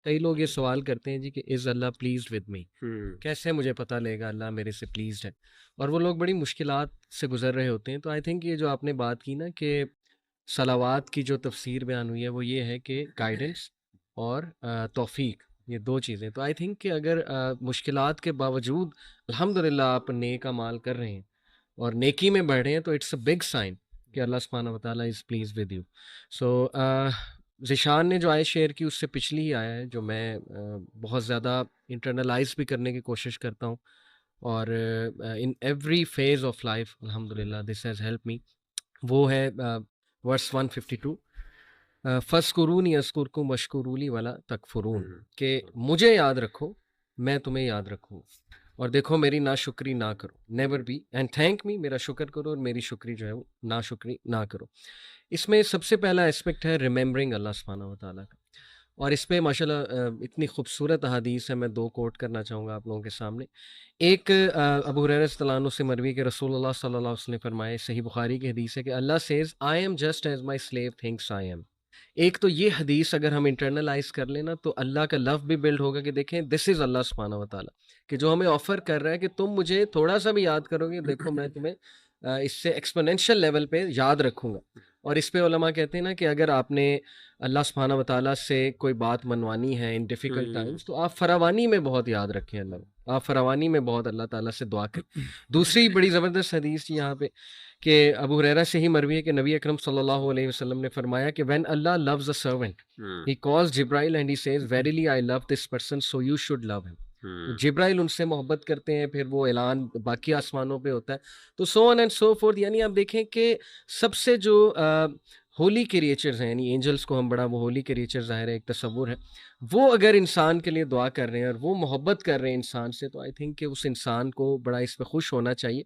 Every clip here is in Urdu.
کئی لوگ یہ سوال کرتے ہیں جی کہ از اللہ پلیزڈ ود می، کیسے مجھے پتہ لے گا اللہ میرے سے پلیزڈ ہے، اور وہ لوگ بڑی مشکلات سے گزر رہے ہوتے ہیں. تو آئی تھنک یہ جو آپ نے بات کی نا کہ صلوات کی جو تفسیر بیان ہوئی ہے وہ یہ ہے کہ گائیڈنس اور توفیق، یہ دو چیزیں. تو آئی تھنک کہ اگر مشکلات کے باوجود الحمدللہ آپ نیک اعمال کر رہے ہیں اور نیکی میں بڑھ رہے ہیں تو اٹس اے بگ سائن کہ اللہ سبحانہ و تعالیٰ از پلیز ود یو. سو ذیشان نے جو آیت شیئر کی اس سے پچھلی ہی آیا ہے جو میں بہت زیادہ انٹرنلائز بھی کرنے کی کوشش کرتا ہوں، اور in every phase of life الحمدللہ دس ہیز ہیلپ می. وہ ہے ورس 152، فَاذْكُرُونِی اذْکُرْکُم واشکروا لی ولا تکفرون، کہ مجھے یاد رکھو میں تمہیں یاد رکھوں اور دیکھو میری ناشکری نہ کرو. Never be and thank me, میرا شکر کرو اور میری شکری جو ہے وہ ناشکری نہ کرو. اس میں سب سے پہلا اسپیکٹ ہے ریممبرنگ اللہ سبحانہ و تعالیٰ کا، اور اس پہ ماشاءاللہ اتنی خوبصورت احادیث ہے، میں دو کوٹ کرنا چاہوں گا آپ لوگوں کے سامنے. ایک ابو ہریرہ رضی اللہ عنہ سے مروی کہ رسول اللہ صلی اللہ علیہ وسلم نے فرمائے، صحیح بخاری کی حدیث ہے کہ اللہ says I am just as my slave thinks I am. ایک تو یہ حدیث اگر ہم انٹرنلائز کر لیں نا تو اللہ کا لو بھی بلڈ ہوگا کہ دیکھیں دس از اللہ سبحانہ و تعالیٰ، کہ جو ہمیں آفر کر رہا ہے کہ تم مجھے تھوڑا سا بھی یاد کرو گے، دیکھو میں تمہیں اس سے ایکسپونینشیل لیول پہ یاد رکھوں گا. اور اس پہ علماء کہتے ہیں نا کہ اگر آپ نے اللہ سبحانہ و تعالیٰ سے کوئی بات منوانی ہے ان ڈیفیکلٹ ٹائمس تو آپ فراوانی میں بہت یاد رکھیں اللہ کو، آپ فراوانی میں بہت اللہ تعالیٰ سے دعا کریں. دوسری بڑی زبردست حدیث یہاں پہ کہ ابو ہریرہ سے ہی مروی ہے کہ نبی اکرم صلی اللہ علیہ وسلم نے فرمایا کہ when Allah loves a servant he calls Jibril and he says verily I love this person so you should love him. جبرائیل ان سے محبت کرتے ہیں، پھر وہ اعلان باقی آسمانوں پہ ہوتا ہے. تو سو آن اینڈ سو فورتھ، یعنی آپ دیکھیں کہ سب سے جو ہولی کریچرز ہیں، یعنی اینجلس کو ہم بڑا وہ ہولی کریچر ظاہر ہے ایک تصور ہے، وہ اگر انسان کے لیے دعا کر رہے ہیں اور وہ محبت کر رہے ہیں انسان سے، تو آئی تھنک کہ اس انسان کو بڑا اس پہ خوش ہونا چاہیے.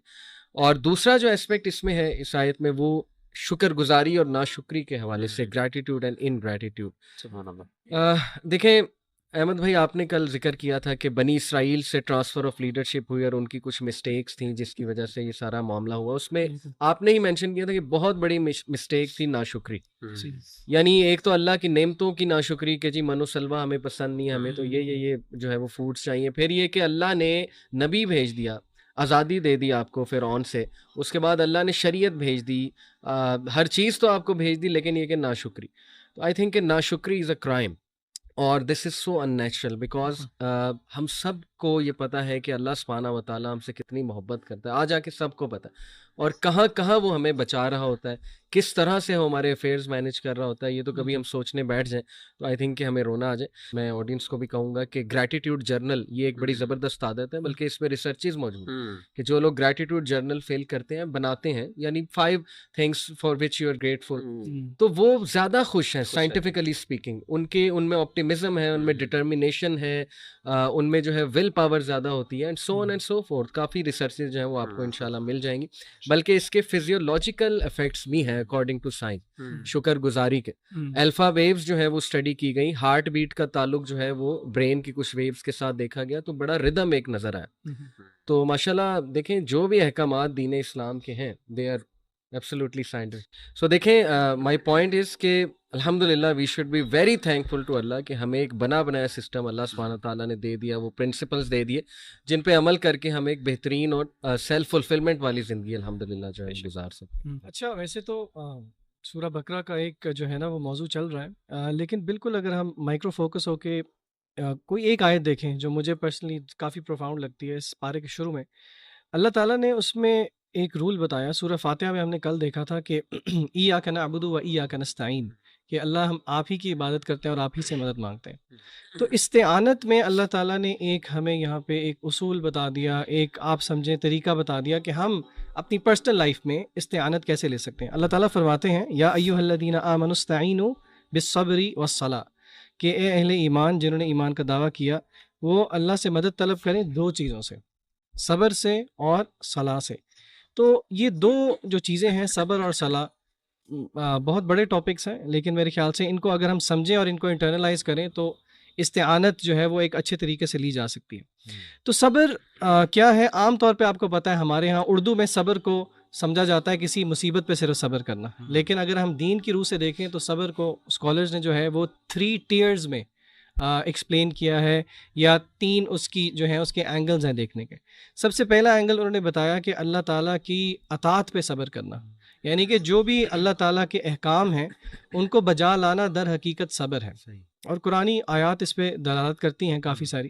اور دوسرا جو اسپیکٹ اس میں ہے اس آیت میں وہ شکر گزاری اور ناشکری کے حوالے سے، گریٹیٹیوڈ اینڈ انگریٹیٹیوڈ. سبحان اللہ. دیکھیں احمد بھائی آپ نے کل ذکر کیا تھا کہ بنی اسرائیل سے ٹرانسفر آف لیڈرشپ ہوئی اور ان کی کچھ مسٹیکس تھیں جس کی وجہ سے یہ سارا معاملہ ہوا. اس میں آپ نے ہی مینشن کیا تھا کہ بہت بڑی مسٹیک تھی ناشکری، یعنی ایک تو اللہ کی نعمتوں کی ناشکری کہ جی من و سلوہ ہمیں پسند نہیں، ہمیں تو یہ جو ہے وہ فوڈس چاہیے. پھر یہ کہ اللہ نے نبی بھیج دیا، آزادی دے دی آپ کو فرعون سے، اس کے بعد اللہ نے شریعت بھیج دی، ہر چیز تو آپ کو بھیج دی، لیکن یہ کہ ناشکری. تو آئی تھنک کہ ناشکری از اے کرائم، اور دس از سو ان نیچرل بیکاز ہم سب کو یہ پتہ ہے کہ اللہ سبحانہ و تعالیٰ ہم سے کتنی محبت کرتا ہے، آ جا کے سب کو پتہ ہے، اور کہاں کہاں وہ ہمیں بچا رہا ہوتا ہے، کس طرح سے وہ ہمارے افیئرز مینیج کر رہا ہوتا ہے. یہ تو کبھی ہم سوچنے بیٹھ جائیں تو آئی تھنک کہ ہمیں رونا آ جائے. میں آڈینس کو بھی کہوں گا کہ گریٹیٹیوڈ جرنل یہ ایک بڑی زبردست عادت ہے، بلکہ اس میں ریسرچز موجود ہیں کہ جو لوگ گریٹیٹیوڈ جرنل فیل کرتے ہیں، بناتے ہیں، یعنی 5 things for which you are grateful، تو وہ زیادہ خوش ہیں سائنٹیفکلی اسپیکنگ. ان میں آپٹیمزم ہے، ان میں ڈٹرمینیشن ہے، ان میں جو ہے ول پاور زیادہ ہوتی ہے، and so on and so forth. Coffee researches جو ہیں وہ آپ کو انشاءاللہ مل جائیں گی، بلکہ اس کے فزیولوجیکل افیکٹس بھی ہیں اکارڈنگ ٹو سائنس شکر گزاری کے. الفا ویوز جو ہے وہ اسٹڈی کی گئی، ہارٹ بیٹ کا تعلق جو ہے وہ برین کی کچھ ویوز کے ساتھ دیکھا گیا تو بڑا ردم ایک نظر آیا. تو ماشاءاللہ دیکھیں جو بھی احکامات دین اسلام کے ہیں they are absolutely scientific. So دیکھیں مائی پوائنٹ از کہ الحمدللہ we should be very thankful to اللہ کہ ہمیں ایک بنا بنایا سسٹم اللہ سبحانہ تعالیٰ نے دے دیا، وہ پرنسپلز دے دیے جن پہ عمل کر کے ہم ایک بہترین اور سیلف فلفلمنٹ والی زندگی الحمدللہ جو ہے گزار سکتے. اچھا، ویسے تو سورہ بقرہ کا ایک جو ہے نا وہ موضوع چل رہا ہے، لیکن بالکل اگر ہم مائکرو فوکس ہو کے کوئی ایک آیت دیکھیں جو مجھے پرسنلی کافی پروفاؤنڈ لگتی ہے. اس پارے کے شروع میں اللہ تعالیٰ نے اس میں ایک رول بتایا. سورہ فاتحہ میں ہم نے کل دیکھا تھا کہ ایاک نعبد و ایاک نستعین، کہ اللہ ہم آپ ہی کی عبادت کرتے ہیں اور آپ ہی سے مدد مانگتے ہیں. تو استعانت میں اللہ تعالیٰ نے ایک ہمیں یہاں پہ ایک اصول بتا دیا، ایک آپ سمجھیں طریقہ بتا دیا کہ ہم اپنی پرسنل لائف میں استعانت کیسے لے سکتے ہیں. اللہ تعالیٰ فرماتے ہیں یا ایھا الذین آمنوا استعینوا بالصبر والصلاۃ، کہ اے اہل ایمان جنہوں نے ایمان کا دعویٰ کیا وہ اللہ سے مدد طلب کریں 2 چیزوں سے، صبر سے اور صلاح سے. تو یہ 2 جو چیزیں ہیں صبر اور صلاح بہت بڑے ٹاپکس ہیں، لیکن میرے خیال سے ان کو اگر ہم سمجھیں اور ان کو انٹرنلائز کریں تو استعانت جو ہے وہ ایک اچھے طریقے سے لی جا سکتی ہے. تو صبر کیا ہے؟ عام طور پہ آپ کو پتہ ہے ہمارے ہاں اردو میں صبر کو سمجھا جاتا ہے کسی مصیبت پہ صرف صبر کرنا، لیکن اگر ہم دین کی روح سے دیکھیں تو صبر کو اسکالرز نے جو ہے وہ 3 ٹیئرز میں ایکسپلین کیا ہے یا 3 اس کی جو ہیں اس کے اینگلز ہیں دیکھنے کے. سب سے پہلا اینگل انہوں نے بتایا کہ اللہ تعالیٰ کی اطاعت پہ صبر کرنا، یعنی کہ جو بھی اللہ تعالیٰ کے احکام ہیں ان کو بجا لانا در حقیقت صبر ہے، اور قرآنی آیات اس پہ دلالت کرتی ہیں کافی ساری.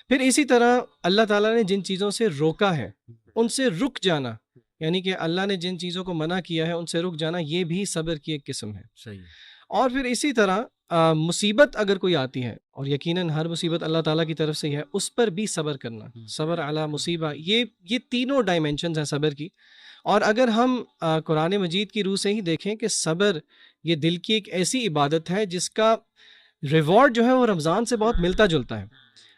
پھر اسی طرح اللہ تعالیٰ نے جن چیزوں سے روکا ہے ان سے رک جانا، یعنی کہ اللہ نے جن چیزوں کو منع کیا ہے ان سے رک جانا، یہ بھی صبر کی ایک قسم ہے. صحیح. اور پھر اسی طرح مصیبت اگر کوئی آتی ہے، اور یقیناً ہر مصیبت اللہ تعالیٰ کی طرف سے ہی ہے، اس پر بھی صبر کرنا، صبر علی مصیبہ، یہ تینوں ڈائمینشنز ہیں صبر کی. اور اگر ہم قرآن مجید کی روح سے ہی دیکھیں کہ صبر یہ دل کی ایک ایسی عبادت ہے جس کا ریوارڈ جو ہے وہ رمضان سے بہت ملتا جلتا ہے.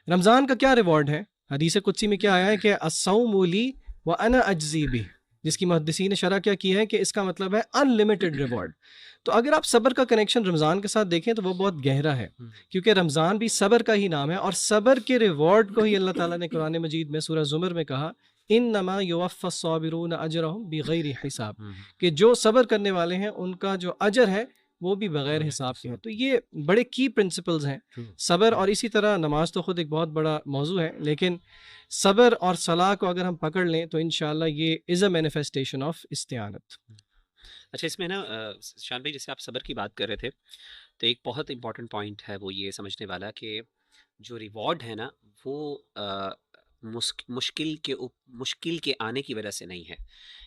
رمضان کا کیا ریوارڈ ہے؟ حدیث قدسی میں کیا آیا ہے کہ الصوم لی وانا اجزی بہ، جس کی محدثین نے شرح کیا کی ہے کہ اس کا مطلب ہے ان لمیٹڈ ریوارڈ. تو اگر آپ صبر کا کنیکشن رمضان کے ساتھ دیکھیں تو وہ بہت گہرا ہے، کیونکہ رمضان بھی صبر کا ہی نام ہے، اور صبر کے ریوارڈ کو ہی اللہ تعالیٰ نے قرآن مجید میں سورہ زمر میں کہا انما یوفی الصابرون اجرهم بغیر حساب، کہ جو صبر کرنے والے ہیں ان کا جو اجر ہے وہ بھی بغیر حساب کے ہے. تو یہ بڑے کی پرنسپلز ہیں صبر. اور اسی طرح نماز تو خود ایک بہت بڑا موضوع ہے، لیکن صبر اور صلاح کو اگر ہم پکڑ لیں تو انشاءاللہ یہ از اے مینیفیسٹیشن آف استعانت. اچھا، اس میں نا شان بھائی جیسے آپ صبر کی بات کر رہے تھے تو ایک بہت امپورٹنٹ پوائنٹ ہے وہ یہ سمجھنے والا کہ جو ریوارڈ ہے نا وہ مشکل کے آنے کی وجہ سے نہیں ہے.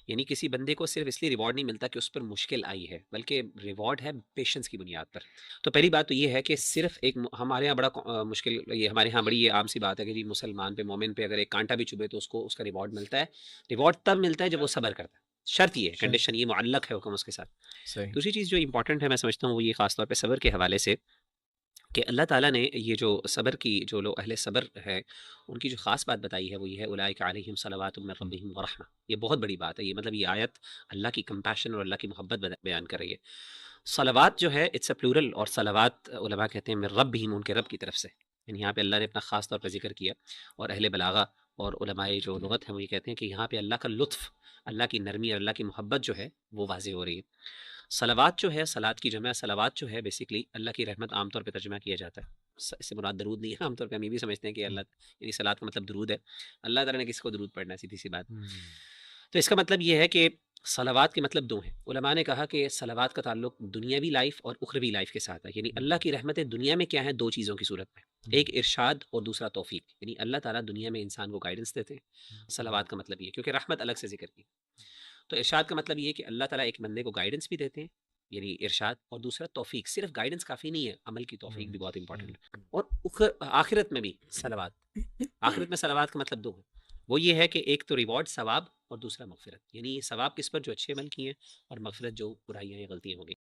یعنی کسی بندے کو صرف اس لیے ریوارڈ نہیں ملتا کہ اس پر مشکل آئی ہے، بلکہ ریوارڈ ہے پیشنس کی بنیاد پر. تو پہلی بات تو یہ ہے کہ صرف ایک ہمارے یہاں بڑا مشکل، یہ ہمارے یہاں بڑی یہ عام سی بات ہے کہ جی مسلمان پہ مومن پہ اگر ایک کانٹا بھی چبھے تو اس کو اس کا ریوارڈ ملتا ہے. ریوارڈ تب ملتا ہے جب وہ صبر کرتا ہے. شرط یہ ہے، کنڈیشن یہ معلق ہے حکم اس کے ساتھ. دوسری چیز جو امپورٹنٹ ہے میں سمجھتا ہوں وہ یہ خاص طور پہ صبر کے حوالے سے کہ اللہ تعالیٰ نے یہ جو صبر کی جو لوگ اہل صبر ہے ان کی جو خاص بات بتائی ہے وہ یہ ہے اولئک علیہم صلوات من ربہم ورحمہ. یہ بہت بڑی بات ہے، یہ مطلب یہ آیت اللہ کی کمپیشن اور اللہ کی محبت بیان کر رہی ہے. صلوات جو ہے اٹس اے پلورل، اور صلوات علماء کہتے ہیں من ربہم، ان کے رب کی طرف سے. یعنی یہاں پہ اللہ نے اپنا خاص طور پہ ذکر کیا، اور اہل بلاغہ اور علماء جو لغت ہیں وہ یہ کہتے ہیں کہ یہاں پہ اللہ کا لطف، اللہ کی نرمی اور اللہ کی محبت جو ہے وہ واضح ہو رہی ہے. صلوات جو ہے، صلات کی جمع صلوات جو ہے بیسیکلی اللہ کی رحمت عام طور پہ ترجمہ کیا جاتا ہے. اس سے مراد درود نہیں ہے. عام طور پہ ہم یہ بھی سمجھتے ہیں کہ اللہ یعنی صلات کا مطلب درود ہے. اللہ تعالیٰ نے کس کو درود پڑھنا ہے، سیدھی سی بات. تو اس کا مطلب یہ ہے کہ صلوات کے مطلب 2 ہیں. علماء نے کہا کہ صلوات کا تعلق دنیاوی لائف اور اخروی لائف کے ساتھ ہے. یعنی اللہ کی رحمتیں دنیا میں کیا ہیں؟ 2 چیزوں کی صورت میں، ایک ارشاد اور دوسرا توفیق. یعنی اللہ تعالیٰ دنیا میں انسان کو گائیڈنس دیتے ہیں. صلوات کا مطلب یہ، کیونکہ رحمت الگ سے ذکر کی. تو ارشاد کا مطلب یہ کہ اللہ تعالیٰ ایک بندے کو گائیڈنس بھی دیتے ہیں، یعنی ارشاد، اور دوسرا توفیق. صرف گائیڈنس کافی نہیں ہے، عمل کی توفیق بھی بہت امپورٹنٹ ہے. اور آخرت میں بھی صلوات، آخرت میں صلوات کا مطلب 2 ہے. وہ یہ ہے کہ ایک تو ریوارڈ ثواب، اور دوسرا مغفرت. یعنی ثواب کس پر؟ جو اچھے عمل کیے ہیں، اور مغفرت جو برائیاں یا غلطیاں ہو گئی.